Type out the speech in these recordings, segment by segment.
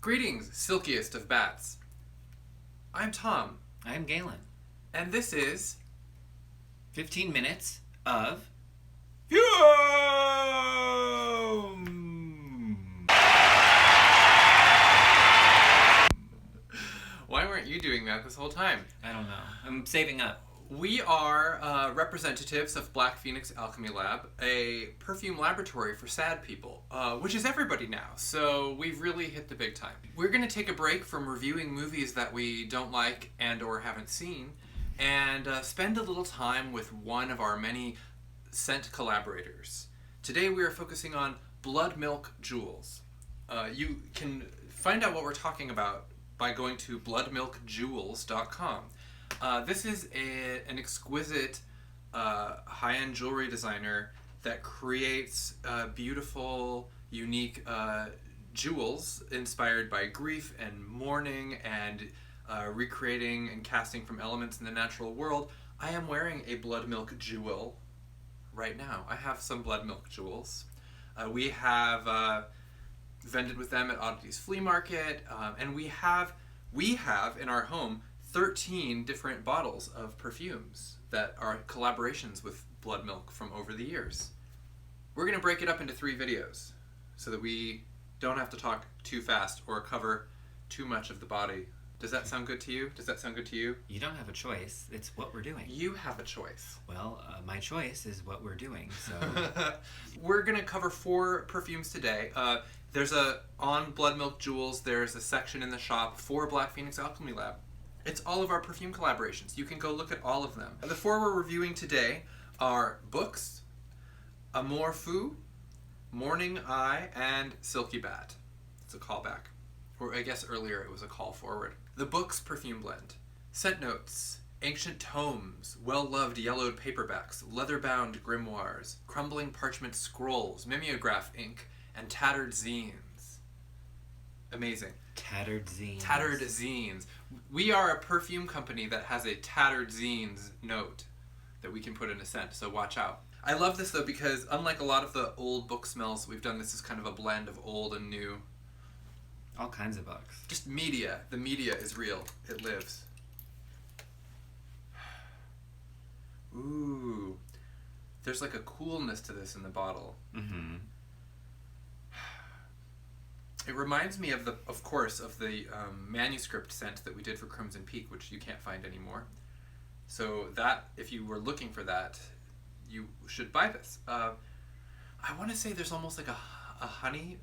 Greetings, silkiest of bats. I'm Tom. I'm Galen. And this is 15 minutes of FUME! Why weren't you doing that this whole time? I don't know. I'm saving up. We are representatives of Black Phoenix Alchemy Lab, a perfume laboratory for sad people, which is everybody now, so we've really hit the big time. We're going to take a break from reviewing movies that we don't like and or haven't seen, and spend a little time with one of our many scent collaborators. Today we are focusing on Bloodmilk Jewels. You can find out what we're talking about by going to bloodmilkjewels.com. This is an exquisite high-end jewelry designer that creates beautiful, unique jewels inspired by grief and mourning and recreating and casting from elements in the natural world. I am wearing a Bloodmilk jewel right now. I have some Bloodmilk jewels. We have vended with them at Oddities Flea Market, and we have in our home 13 different bottles of perfumes that are collaborations with Bloodmilk from over the years. We're going to break it up into 3 videos so that we don't have to talk too fast or cover too much of the body. Does that sound good to you? Does that sound good to you? You don't have a choice. It's what we're doing. You have a choice. Well, my choice is what we're doing, so... We're going to cover 4 perfumes today. On Bloodmilk Jewels, there's a section in the shop for Black Phoenix Alchemy Lab. It's all of our perfume collaborations. You can go look at all of them. The 4 we're reviewing today are Books, AMOUR, MOURNING, and SILKY Bat. It's a callback. Or I guess earlier it was a call forward. The Books perfume blend. Scent notes, ancient tomes, well-loved yellowed paperbacks, leather-bound grimoires, crumbling parchment scrolls, mimeograph ink, and tattered zines. Amazing. Tattered zines. Tattered zines. We are a perfume company that has a tattered zines note that we can put in a scent, so watch out. I love this though because unlike a lot of the old book smells we've done, this is kind of a blend of old and new. All kinds of books. Just media. The media is real. It lives. Ooh. There's like a coolness to this in the bottle. Mm-hmm. It reminds me of the manuscript scent that we did for Crimson Peak, which you can't find anymore. So that, if you were looking for that, you should buy this. I want to say there's almost like a honey...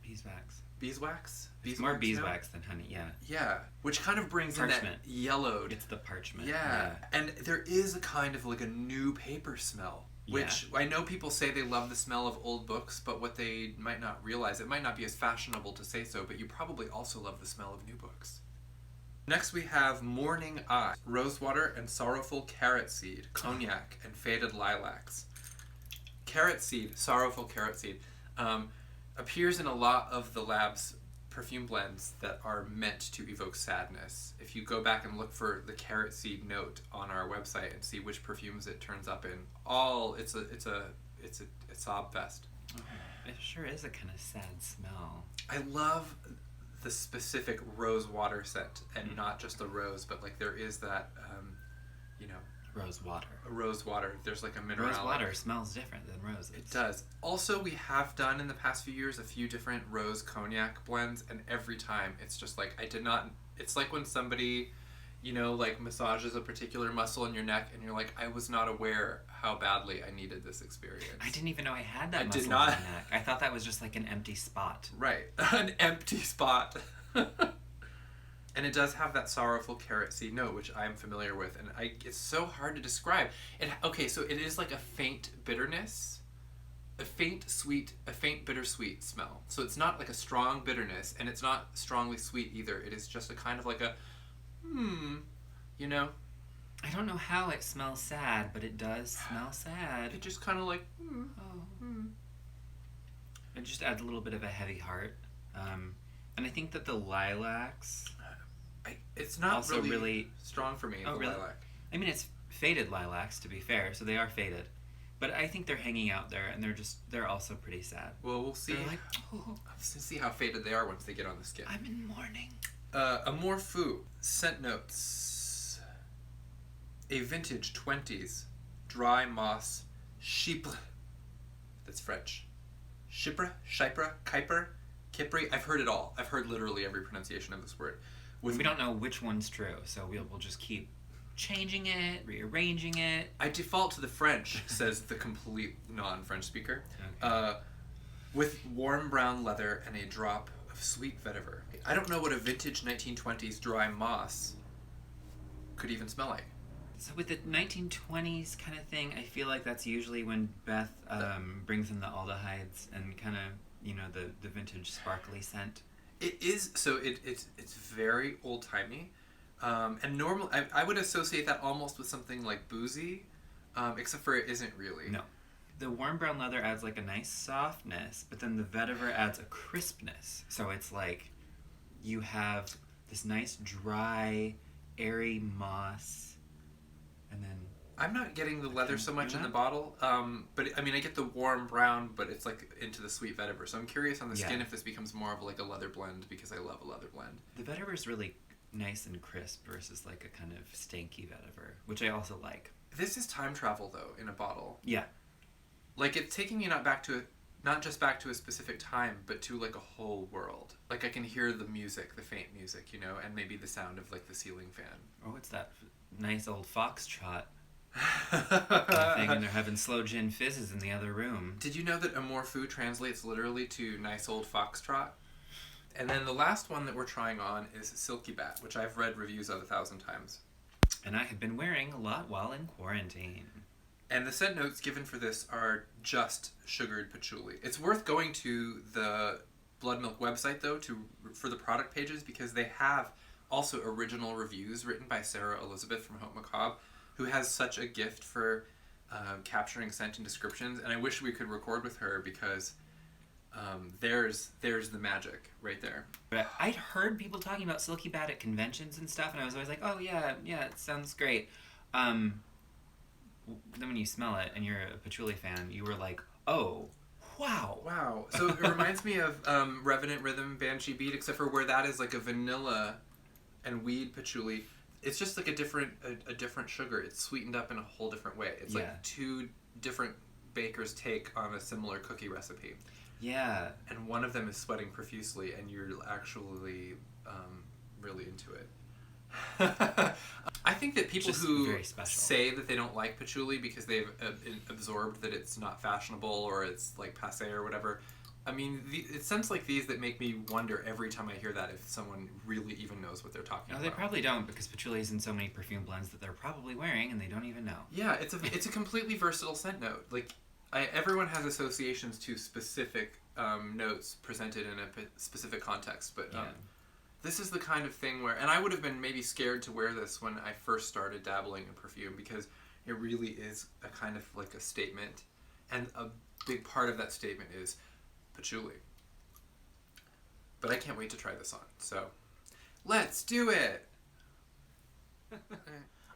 Beeswax. Beeswax? It's more beeswax than honey, yeah. Yeah, which kind of brings parchment. In that yellowed... It's the parchment. Yeah, and there is a kind of like a new paper smell. Which I know people say they love the smell of old books, but what they might not realize, it might not be as fashionable to say so, but you probably also love the smell of new books. Next we have Mourning Eye, rosewater and sorrowful carrot seed, cognac, and faded lilacs. Carrot seed, sorrowful carrot seed, appears in a lot of the lab's perfume blends that are meant to evoke sadness. If you go back and look for the carrot seed note on our website and see which perfumes it turns up in, it's a sob fest. Oh, it sure is a kind of sad smell. I love the specific rose water scent, and not just the rose, but like there is that, rose water. Rose water. There's like a mineral. Rose water smells different than roses. It does. Also, we have done in the past few years a few different rose cognac blends, and every time it's just like it's like when somebody, like massages a particular muscle in your neck, and you're like, I was not aware how badly I needed this experience. I didn't even know I had that muscle did not. in my neck. I thought that was just like an empty spot. Right. An empty spot. And it does have that sorrowful carrot seed note, which I'm familiar with, and it's so hard to describe. So it is like a faint bitterness, a faint bittersweet smell. So it's not like a strong bitterness, and it's not strongly sweet either. It is just a kind of like a, I don't know how it smells sad, but it does smell sad. It just kind of like, It just adds a little bit of a heavy heart. And I think that the lilacs... It's not also really strong for me, the really? lilac. I mean, it's faded lilacs, to be fair, so they are faded. But I think they're hanging out there, and they're also pretty sad. Well, we'll see. They're like, see how faded they are once they get on the skin. I'm in mourning. AMOUR scent notes. A vintage 20s dry moss chypre. That's French. Chypre, Kuiper, Kipri. I've heard it all. I've heard literally every pronunciation of this word. We don't know which one's true, so we'll just keep changing it, rearranging it. I default to the French, says the complete non-French speaker. Okay. With warm brown leather and a drop of sweet vetiver. I don't know what a vintage 1920s dry moss could even smell like. So with the 1920s kind of thing, I feel like that's usually when Beth brings in the aldehydes and kind of, the vintage sparkly scent. It is, so it's very old-timey. And normally, I would associate that almost with something like boozy, except for it isn't really. No. The warm brown leather adds like a nice softness, but then the vetiver adds a crispness. So it's like you have this nice dry, airy moss, and then... I'm not getting the leather so much in the bottle, but I mean, I get the warm brown, but it's like into the sweet vetiver. So I'm curious on the skin if this becomes more of like a leather blend, because I love a leather blend. The vetiver is really nice and crisp versus like a kind of stanky vetiver, which I also like. This is time travel though in a bottle. Yeah. Like it's taking me not just back to a specific time, but to like a whole world. Like I can hear the music, the faint music, and maybe the sound of like the ceiling fan. Oh, it's that nice old foxtrot thing, and they're having slow gin fizzes in the other room. Did you know that AMOUR translates literally to nice old foxtrot? And then the last one that we're trying on is Silky Bat, which I've read reviews of 1,000 times. And I have been wearing a lot while in quarantine. And the scent notes given for this are just sugared patchouli. It's worth going to the Bloodmilk website, though, for the product pages, because they have also original reviews written by Sarah Elizabeth from Haute Macabre, who has such a gift for capturing scent and descriptions. And I wish we could record with her, because there's the magic right there. But I'd heard people talking about Silky Bat at conventions and stuff, and I was always like, oh yeah, it sounds great. Then when you smell it and you're a patchouli fan, you were like, oh, wow. So it reminds me of Revenant Rhythm Banshee Beat, except for where that is like a vanilla and weed patchouli. It's just like a different sugar. It's sweetened up in a whole different way. It's like two different bakers' take on a similar cookie recipe. Yeah. And one of them is sweating profusely, and you're actually really into it. I think that people who say that they don't like patchouli because they've absorbed that it's not fashionable or it's like passé or whatever. I mean, it's scents like these that make me wonder every time I hear that if someone really even knows what they're talking about. No, they probably don't, because patchouli is in so many perfume blends that they're probably wearing and they don't even know. Yeah, it's a completely versatile scent note. Like, everyone has associations to specific notes presented in a specific context, but this is the kind of thing where, and I would have been maybe scared to wear this when I first started dabbling in perfume, because it really is a kind of like a statement, and a big part of that statement is patchouli. But I can't wait to try this on, so let's do it!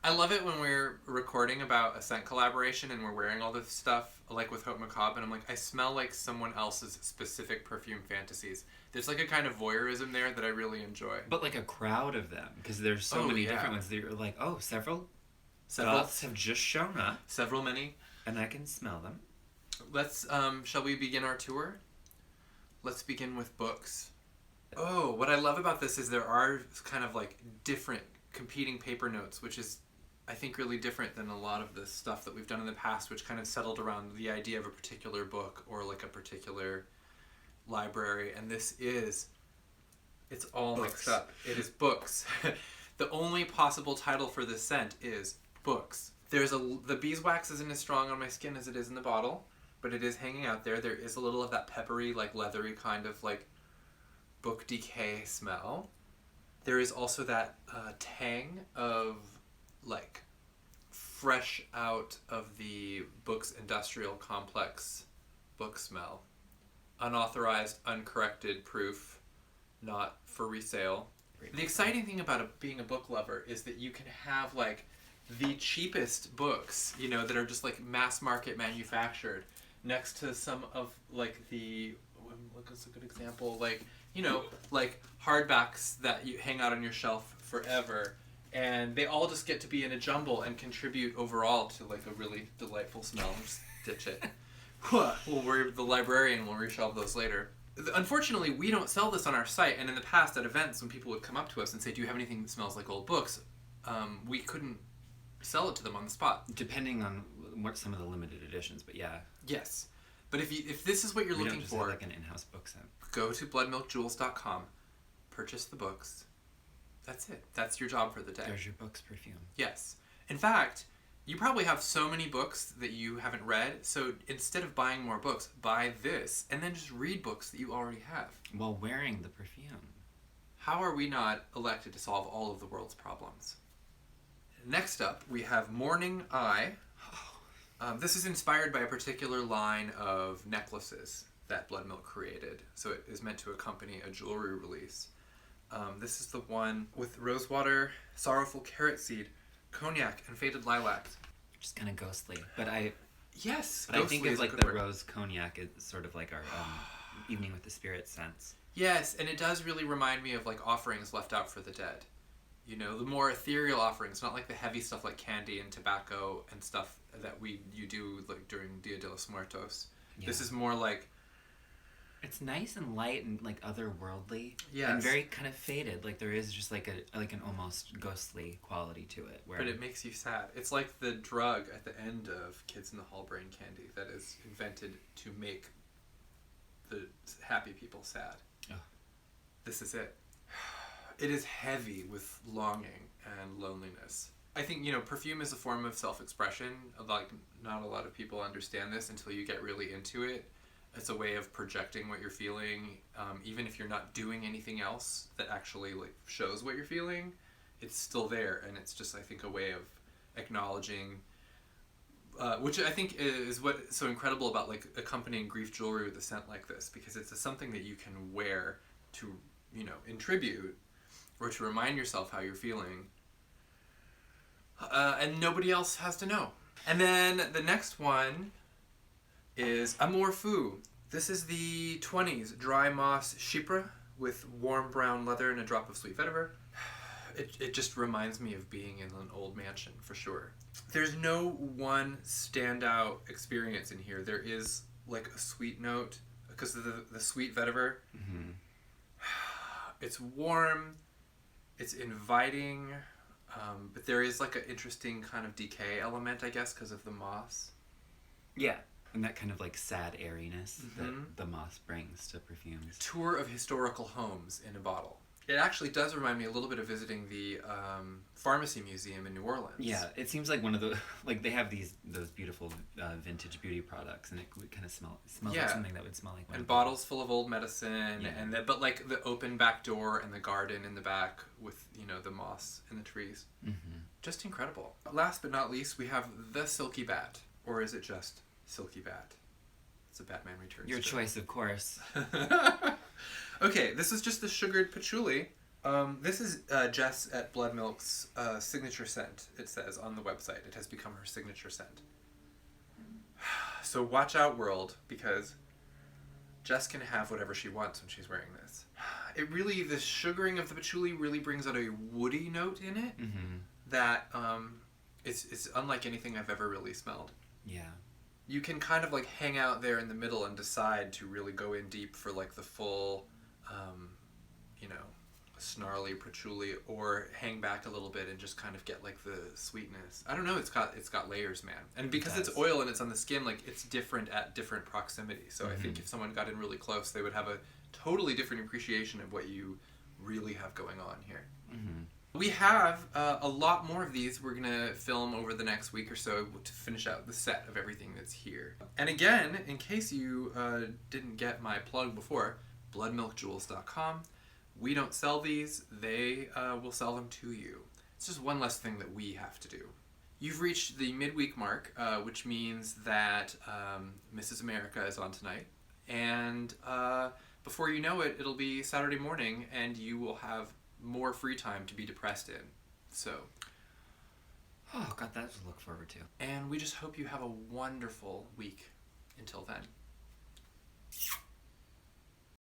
I love it when we're recording about a scent collaboration and we're wearing all this stuff, like with Haute Macabre, and I'm like, I smell like someone else's specific perfume fantasies. There's like a kind of voyeurism there that I really enjoy. But like a crowd of them, because there's so many different ones that you're like, oh, several thoughts have just shown up. Many. And I can smell them. Let's, shall we begin our tour? Let's begin with books. Oh, what I love about this is there are kind of like different competing paper notes, which is, I think, really different than a lot of the stuff that we've done in the past, which kind of settled around the idea of a particular book or like a particular library. And this is, it's all mixed up. It is books. The only possible title for this scent is books. The beeswax isn't as strong on my skin as it is in the bottle, but it is hanging out there. There is a little of that peppery, like leathery kind of like book decay smell. There is also that tang of like fresh out of the book's industrial complex book smell. Unauthorized, uncorrected proof, not for resale. The exciting thing about being a book lover is that you can have like the cheapest books, that are just like mass market manufactured, next to some of like the, look, it's a good example. Like, you know, like hardbacks that you hang out on your shelf forever, and they all just get to be in a jumble and contribute overall to like a really delightful smell. Just ditch it. The librarian will reshelve those later. Unfortunately, we don't sell this on our site, and in the past at events when people would come up to us and say, do you have anything that smells like old books, we couldn't sell it to them on the spot. Depending on what some of the limited editions, but yeah. Yes. But if this is what you're looking for, have like an in-house book set. Go to bloodmilkjewels.com, purchase the books. That's it. That's your job for the day. There's your book's perfume. Yes. In fact, you probably have so many books that you haven't read, so instead of buying more books, buy this, and then just read books that you already have. While wearing the perfume. How are we not elected to solve all of the world's problems? Next up, we have Mourning Eye. This is inspired by a particular line of necklaces that Bloodmilk created, so it is meant to accompany a jewelry release. This is the one with rosewater, sorrowful carrot seed, cognac, and faded lilacs. Just kind of ghostly, but Yes, I think of like the rose cognac is sort of like our evening with the spirit sense. Yes, and it does really remind me of like offerings left out for the dead. You know, the more ethereal offerings, not like the heavy stuff like candy and tobacco and stuff that you do like during Dia de los Muertos. Yeah. This is more like... It's nice and light and like otherworldly. Yes. And very kind of faded. Like there is just like an almost ghostly quality to it. But it makes you sad. It's like the drug at the end of Kids in the Hall brain candy that is invented to make the happy people sad. Oh. This is it. It is heavy with longing and loneliness. I think, you know, perfume is a form of self-expression. Like, not a lot of people understand this until you get really into it. It's a way of projecting what you're feeling, even if you're not doing anything else that actually, like, shows what you're feeling. It's still there, and it's just, I think, a way of acknowledging, which I think is what's so incredible about, like, accompanying grief jewelry with a scent like this, because it's something that you can wear to, you know, in tribute, or to remind yourself how you're feeling, and nobody else has to know. And then the next one is AMOUR Fou. This is the 20s dry moss chypre with warm brown leather and a drop of sweet vetiver. It just reminds me of being in an old mansion, for sure. There's no one standout experience in here. There is like a sweet note, because of the sweet vetiver. Mm-hmm. It's warm. It's inviting, but there is like an interesting kind of decay element, I guess, because of the moss. Yeah, and that kind of like sad airiness that the moss brings to perfumes. Tour of historical homes in a bottle. It actually does remind me a little bit of visiting the Pharmacy Museum in New Orleans. Yeah, it seems like one of the, like they have those beautiful vintage beauty products, and it would kind of smells like something that would smell like one. And bottles full of old medicine, and but like the open back door and the garden in the back with, you know, the moss and the trees. Mm-hmm. Just incredible. Last but not least, we have the Silky Bat, or is it just Silky Bat? It's a Batman Returns. Your choice, of course. Okay, this is just the sugared patchouli. This is Jess at Bloodmilk's signature scent, it says on the website. It has become her signature scent. So watch out, world, because Jess can have whatever she wants when she's wearing this. It really, the sugaring of the patchouli really brings out a woody note in it that it's unlike anything I've ever really smelled. Yeah. You can kind of like hang out there in the middle and decide to really go in deep for like the full, you know, snarly patchouli, or hang back a little bit and just kind of get like the sweetness. I don't know, it's got layers, man. And because it's oil and it's on the skin, like it's different at different proximity. So I think if someone got in really close, they would have a totally different appreciation of what you really have going on here. Mm-hmm. We have a lot more of these we're going to film over the next week or so to finish out the set of everything that's here. And again, in case you didn't get my plug before, bloodmilkjewels.com. We don't sell these, they will sell them to you. It's just one less thing that we have to do. You've reached the midweek mark, which means that Mrs. America is on tonight. And before you know it, it'll be Saturday morning and you will have more free time to be depressed in. So, oh, got that to look forward to. And we just hope you have a wonderful week until then.